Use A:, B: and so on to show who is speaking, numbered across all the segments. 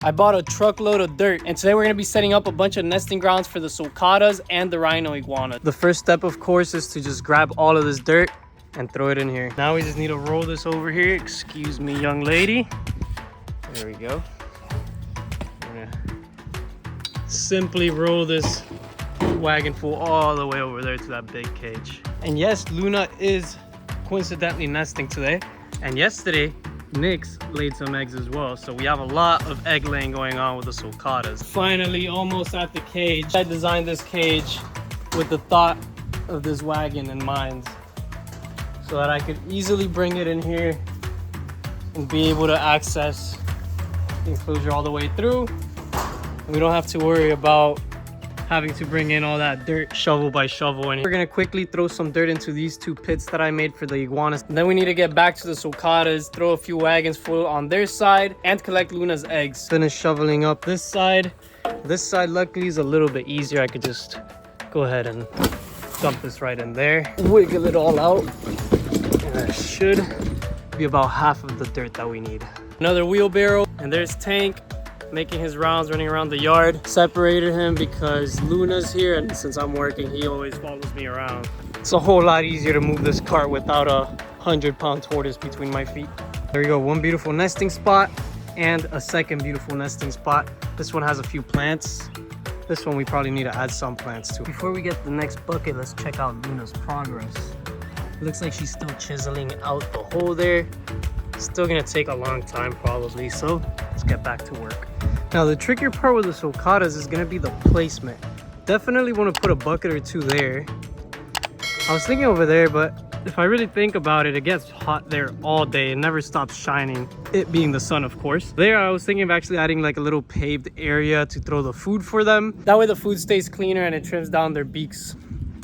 A: I bought a truckload of dirt, and today we're going to be setting up a bunch of nesting grounds for the sulcatas and the rhino iguana. The first step, of course, is to just grab all of this dirt and throw it in here. Now we just need to roll this over here. Excuse me, young lady. There we go. I'm gonna simply roll this wagon full all the way over there to that big cage. And yes, Luna is coincidentally nesting today. And yesterday, Nyx laid some eggs as well. So we have a lot of egg laying going on with the sulcatas. Finally, almost at the cage. I designed this cage with the thought of this wagon in mind, so that I could easily bring it in here and be able to access the enclosure all the way through. We don't have to worry about having to bring in all that dirt shovel by shovel. And we're gonna quickly throw some dirt into these two pits that I made for the iguanas. And then we need to get back to the sulcatas, throw a few wagons full on their side, and collect Luna's eggs. Finish shoveling up this side. This side luckily is a little bit easier. I could just go ahead and dump this right in there, wiggle it all out, and that should be about half of the dirt that we need. Another wheelbarrow, and there's Tank making his rounds, running around the yard. Separated him because Luna's here, and since I'm working, he always follows me around. It's a whole lot easier to move this cart without a 100-pound tortoise between my feet. There we go, one beautiful nesting spot and a second beautiful nesting spot. This one has a few plants. This one we probably need to add some plants to. Before we get the next bucket, let's check out Luna's progress. It looks like she's still chiseling out the hole there. Still gonna take a long time probably, so let's get back to work. Now the trickier part with the sulcatas is gonna be the placement. Definitely want to put a bucket or two there. I was thinking over there, but if I really think about it, it gets hot there all day. It never stops shining, it being the sun, of course. There I was thinking of actually adding like a little paved area to throw the food for them. That way the food stays cleaner and it trims down their beaks.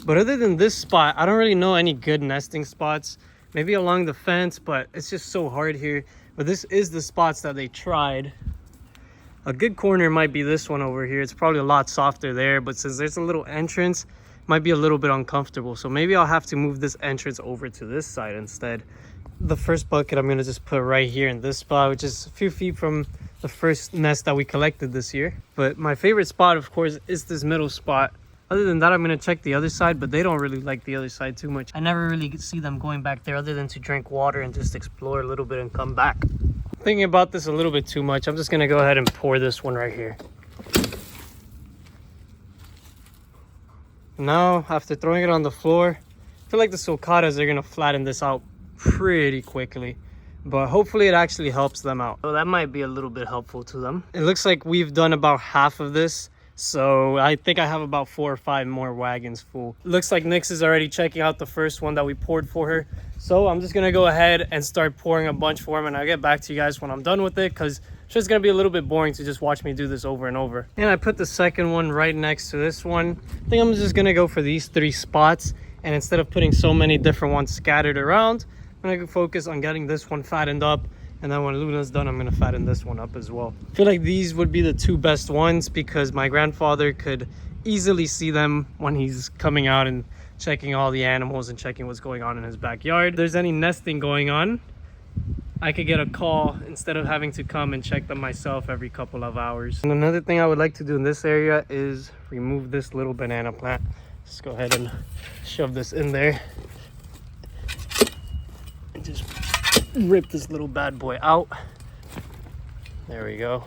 A: But other than this spot, I don't really know any good nesting spots. Maybe along the fence, but it's just so hard here. But this is the spots that they tried. A good corner might be this one over here. It's probably a lot softer there, but since there's a little entrance, it might be a little bit uncomfortable. So maybe I'll have to move this entrance over to this side instead. The first bucket I'm gonna just put right here in this spot, which is a few feet from the first nest that we collected this year. But my favorite spot, of course, is this middle spot. Other than that, I'm gonna check the other side, but they don't really like the other side too much. I never really see them going back there other than to drink water and just explore a little bit and come back. Thinking about this a little bit too much, I'm just gonna go ahead and pour this one right here. Now, after throwing it on the floor, I feel like the sulcatas are gonna flatten this out pretty quickly, but hopefully it actually helps them out. So that might be a little bit helpful to them. It looks like we've done about half of this. So I think I have about 4 or 5 more wagons full. Looks like Nyx is already checking out the first one that we poured for her. So I'm just gonna go ahead and start pouring a bunch for him, and I'll get back to you guys when I'm done with it, because it's just gonna be a little bit boring to just watch me do this over and over. And I put the second one right next to this one. I think I'm just gonna go for these 3 spots, and instead of putting so many different ones scattered around, I'm gonna focus on getting this one fattened up. And then when Luna's done, I'm gonna fatten this one up as well. I feel like these would be the 2 best ones because my grandfather could easily see them when he's coming out and checking all the animals and checking what's going on in his backyard. If there's any nesting going on, I could get a call instead of having to come and check them myself every couple of hours. And another thing I would like to do in this area is remove this little banana plant. Just go ahead and shove this in there and just rip this little bad boy out. There we go.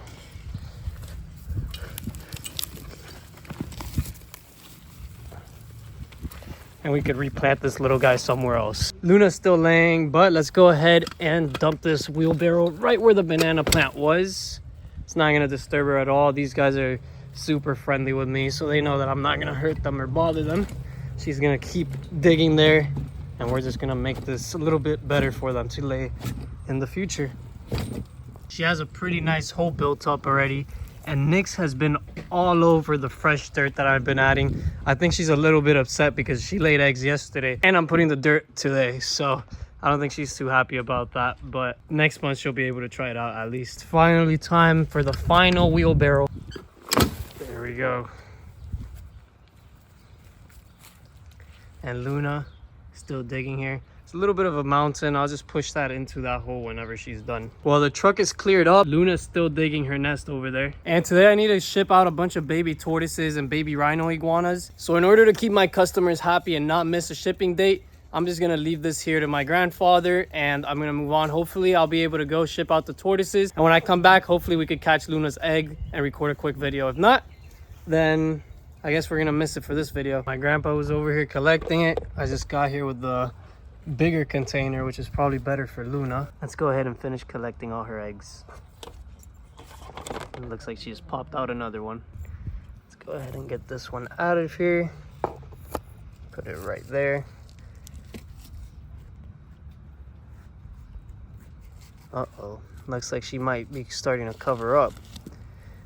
A: And we could replant this little guy somewhere else. Luna's still laying, but let's go ahead and dump this wheelbarrow right where the banana plant was. It's not gonna disturb her at all. These guys are super friendly with me, so they know that I'm not gonna hurt them or bother them. She's gonna keep digging there, and we're just gonna make this a little bit better for them to lay in the future. She has a pretty nice hole built up already, and Nyx has been all over the fresh dirt that I've been adding. I think she's a little bit upset because she laid eggs yesterday and I'm putting the dirt today, so I don't think she's too happy about that, but next month she'll be able to try it out at least. Finally, time for the final wheelbarrow. There we go. And Luna still digging here. It's a little bit of a mountain. I'll just push that into that hole whenever she's done. While the truck is cleared up, Luna's still digging her nest over there. And today I need to ship out a bunch of baby tortoises and baby rhino iguanas. So in order to keep my customers happy and not miss a shipping date, I'm just gonna leave this here to my grandfather and I'm gonna move on. Hopefully I'll be able to go ship out the tortoises. And when I come back, hopefully we could catch Luna's egg and record a quick video. If not, then I guess we're gonna miss it for this video. My grandpa was over here collecting it. I just got here with the bigger container, which is probably better for Luna. Let's go ahead and finish collecting all her eggs. It looks like she just popped out another one. Let's go ahead and get this one out of here. Put it right there. Uh-oh, looks like she might be starting to cover up,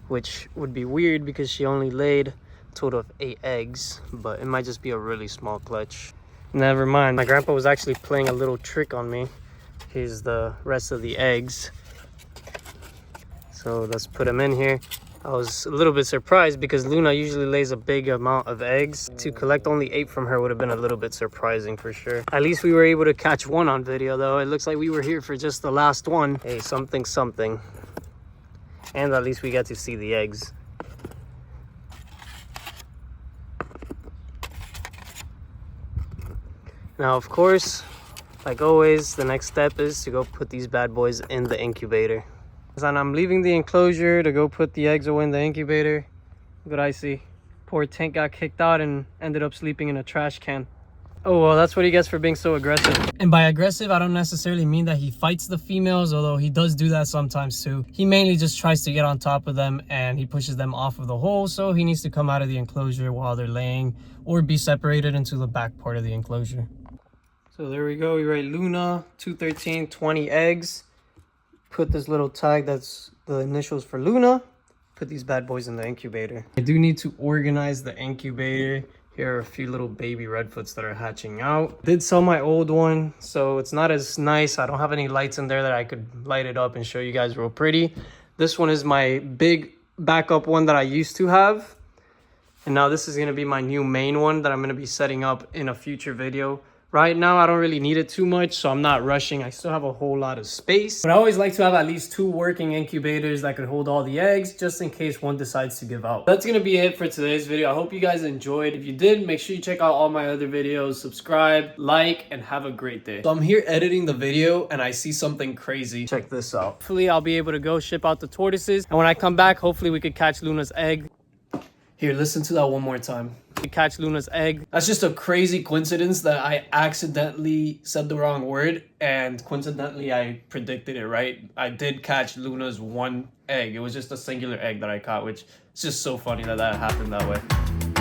A: which would be weird because she only laid a total of 8 eggs, but it might just be a really small clutch. Never mind. My grandpa was actually playing a little trick on me. Here's the rest of the eggs. So let's put them in here. I was a little bit surprised because Luna usually lays a big amount of eggs. To collect only 8 from her would have been a little bit surprising for sure. At least we were able to catch one on video though. It looks like we were here for just the last one. Hey, something, something. And at least we got to see the eggs. Now, of course, like always, the next step is to go put these bad boys in the incubator. And I'm leaving the enclosure to go put the eggs away in the incubator. Look what I see. Poor Tank got kicked out and ended up sleeping in a trash can. Oh, well, that's what he gets for being so aggressive. And by aggressive, I don't necessarily mean that he fights the females, although he does do that sometimes too. He mainly just tries to get on top of them and he pushes them off of the hole, so he needs to come out of the enclosure while they're laying or be separated into the back part of the enclosure. So there we go. We write Luna 213, 20 eggs. Put this little tag that's the initials for Luna. Put these bad boys in the incubator. I do need to organize the incubator. Here are a few little baby redfoots that are hatching out. Did sell my old one, so it's not as nice. I don't have any lights in there that I could light it up and show you guys real pretty. This one is my big backup one that I used to have. And now this is gonna be my new main one that I'm gonna be setting up in a future video. Right now, I don't really need it too much, so I'm not rushing. I still have a whole lot of space. But I always like to have at least 2 working incubators that could hold all the eggs, just in case one decides to give out. That's gonna be it for today's video. I hope you guys enjoyed. If you did, make sure you check out all my other videos, subscribe, like, and have a great day. So I'm here editing the video, and I see something crazy. Check this out. Hopefully, I'll be able to go ship out the tortoises. And when I come back, hopefully we could catch Luna's egg. Here, listen to that one more time. We catch Luna's egg. That's just a crazy coincidence that I accidentally said the wrong word and coincidentally I predicted it right. I did catch Luna's one egg. It was just a singular egg that I caught, which is just so funny that that happened that way.